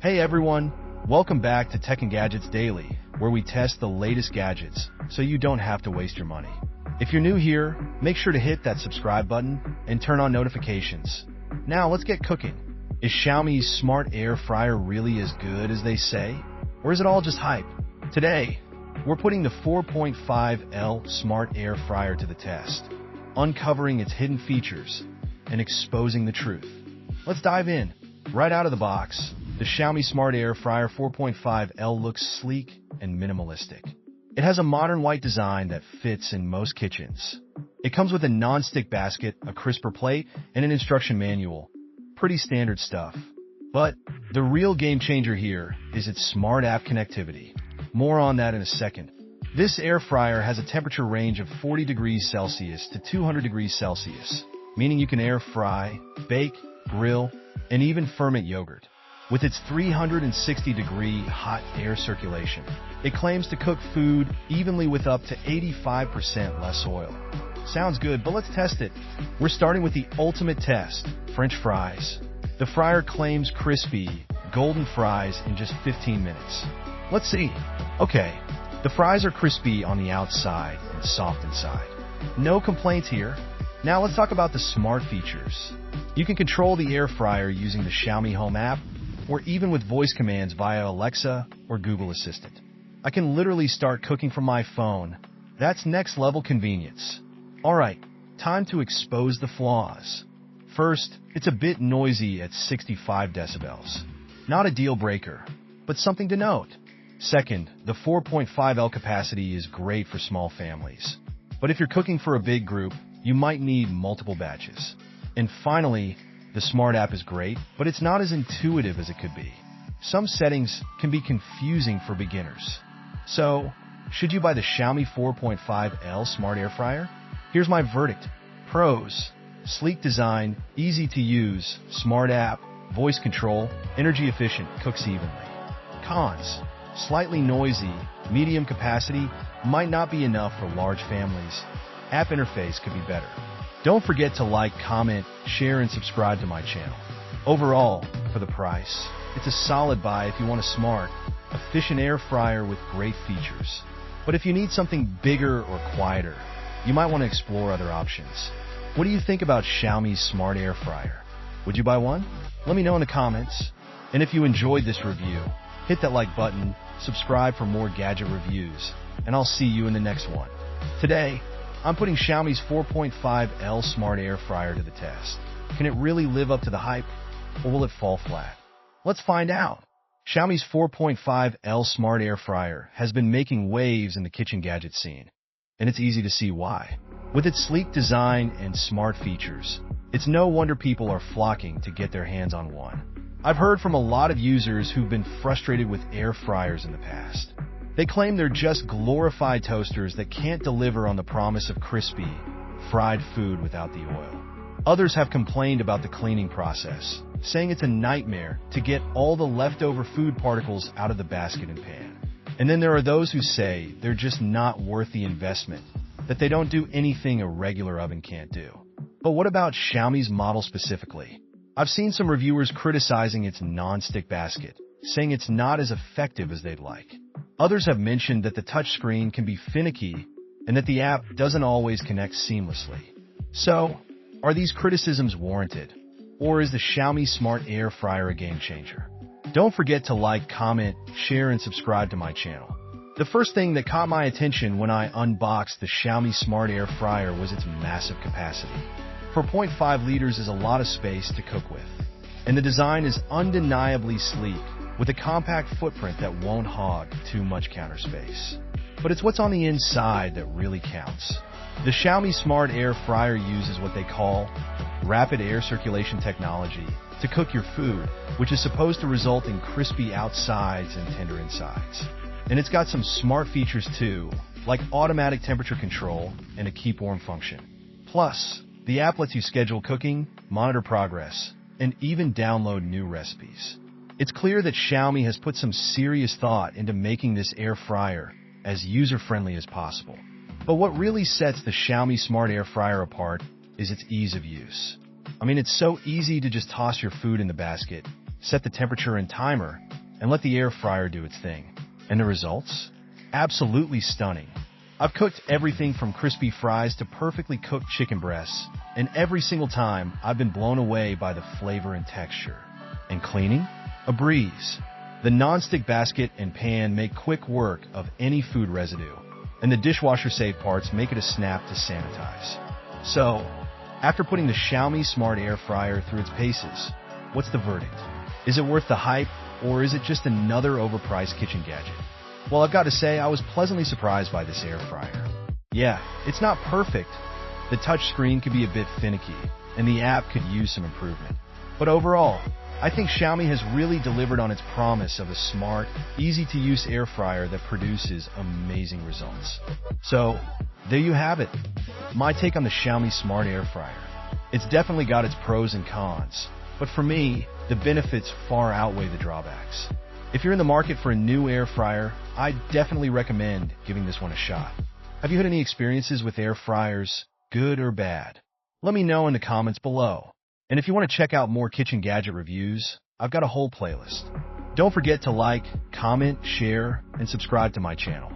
Hey everyone, welcome back to Tech and Gadgets Daily, where we test the latest gadgets so you don't have to waste your money. If you're new here, make sure to hit that subscribe button and turn on notifications. Now let's get cooking. Is Xiaomi's Smart Air Fryer really as good as they say? Or is it all just hype? Today, we're putting the 4.5L Smart Air Fryer to the test, uncovering its hidden features and exposing the truth. Let's dive in. Right out of the box, the Xiaomi Smart Air Fryer 4.5L looks sleek and minimalistic. It has a modern white design that fits in most kitchens. It comes with a non-stick basket, a crisper plate, and an instruction manual. Pretty standard stuff. But the real game changer here is its smart app connectivity. More on that in a second. This air fryer has a temperature range of 40 degrees Celsius to 200 degrees Celsius, meaning you can air fry, bake, grill, and even ferment yogurt. With its 360-degree hot air circulation, it claims to cook food evenly with up to 85% less oil. Sounds good, but let's test it. We're starting with the ultimate test, French fries. The fryer claims crispy, golden fries in just 15 minutes. Let's see. Okay, the fries are crispy on the outside and soft inside. No complaints here. Now let's talk about the smart features. You can control the air fryer using the Xiaomi Home app, or even with voice commands via Alexa or Google Assistant. I can literally start cooking from my phone. That's next level convenience. Alright, time to expose the flaws. First, it's a bit noisy at 65 decibels. Not a deal breaker, but something to note. Second, the 4.5L capacity is great for small families. But if you're cooking for a big group, you might need multiple batches. And finally, the Smart app is great, but it's not as intuitive as it could be. Some settings can be confusing for beginners. So, should you buy the Xiaomi 4.5L Smart Air Fryer? Here's my verdict. Pros: sleek design, easy to use, smart app, voice control, energy efficient, cooks evenly. Cons: slightly noisy, medium capacity, might not be enough for large families. App interface could be better. Don't forget to like, comment, share, and subscribe to my channel. Overall, for the price, it's a solid buy if you want a smart, efficient air fryer with great features. But if you need something bigger or quieter, you might want to explore other options. What do you think about Xiaomi's Smart Air Fryer? Would you buy one? Let me know in the comments. And if you enjoyed this review, hit that like button, subscribe for more gadget reviews, and I'll see you in the next one. Today, I'm putting Xiaomi's 4.5L Smart Air Fryer to the test. Can it really live up to the hype, or will it fall flat? Let's find out. Xiaomi's 4.5L Smart Air Fryer has been making waves in the kitchen gadget scene, and it's easy to see why. With its sleek design and smart features, it's no wonder people are flocking to get their hands on one. I've heard from a lot of users who've been frustrated with air fryers in the past. They claim they're just glorified toasters that can't deliver on the promise of crispy, fried food without the oil. Others have complained about the cleaning process, saying it's a nightmare to get all the leftover food particles out of the basket and pan. And then there are those who say they're just not worth the investment, that they don't do anything a regular oven can't do. But what about Xiaomi's model specifically? I've seen some reviewers criticizing its non-stick basket, saying it's not as effective as they'd like. Others have mentioned that the touchscreen can be finicky and that the app doesn't always connect seamlessly. So, are these criticisms warranted? Or is the Xiaomi Smart Air Fryer a game changer? Don't forget to like, comment, share, and subscribe to my channel. The first thing that caught my attention when I unboxed the Xiaomi Smart Air Fryer was its massive capacity. 4.5 liters is a lot of space to cook with, and the design is undeniably sleek, with a compact footprint that won't hog too much counter space. But it's what's on the inside that really counts. The Xiaomi Smart Air Fryer uses what they call rapid air circulation technology to cook your food, which is supposed to result in crispy outsides and tender insides. And it's got some smart features too, like automatic temperature control and a keep warm function. Plus, the app lets you schedule cooking, monitor progress, and even download new recipes. It's clear that Xiaomi has put some serious thought into making this air fryer as user-friendly as possible. But what really sets the Xiaomi Smart Air Fryer apart is its ease of use. I mean, it's so easy to just toss your food in the basket, set the temperature and timer, and let the air fryer do its thing. And the results? Absolutely stunning. I've cooked everything from crispy fries to perfectly cooked chicken breasts, and every single time I've been blown away by the flavor and texture. And cleaning? A breeze. The nonstick basket and pan make quick work of any food residue, and the dishwasher-safe parts make it a snap to sanitize. So, after putting the Xiaomi Smart Air Fryer through its paces, what's the verdict? Is it worth the hype, or is it just another overpriced kitchen gadget? Well, I've got to say, I was pleasantly surprised by this air fryer. Yeah, it's not perfect. The touch screen could be a bit finicky, and the app could use some improvement. But overall, I think Xiaomi has really delivered on its promise of a smart, easy-to-use air fryer that produces amazing results. So, there you have it. My take on the Xiaomi Smart Air Fryer. It's definitely got its pros and cons, but for me, the benefits far outweigh the drawbacks. If you're in the market for a new air fryer, I definitely recommend giving this one a shot. Have you had any experiences with air fryers, good or bad? Let me know in the comments below. And if you want to check out more kitchen gadget reviews, I've got a whole playlist. Don't forget to like, comment, share, and subscribe to my channel.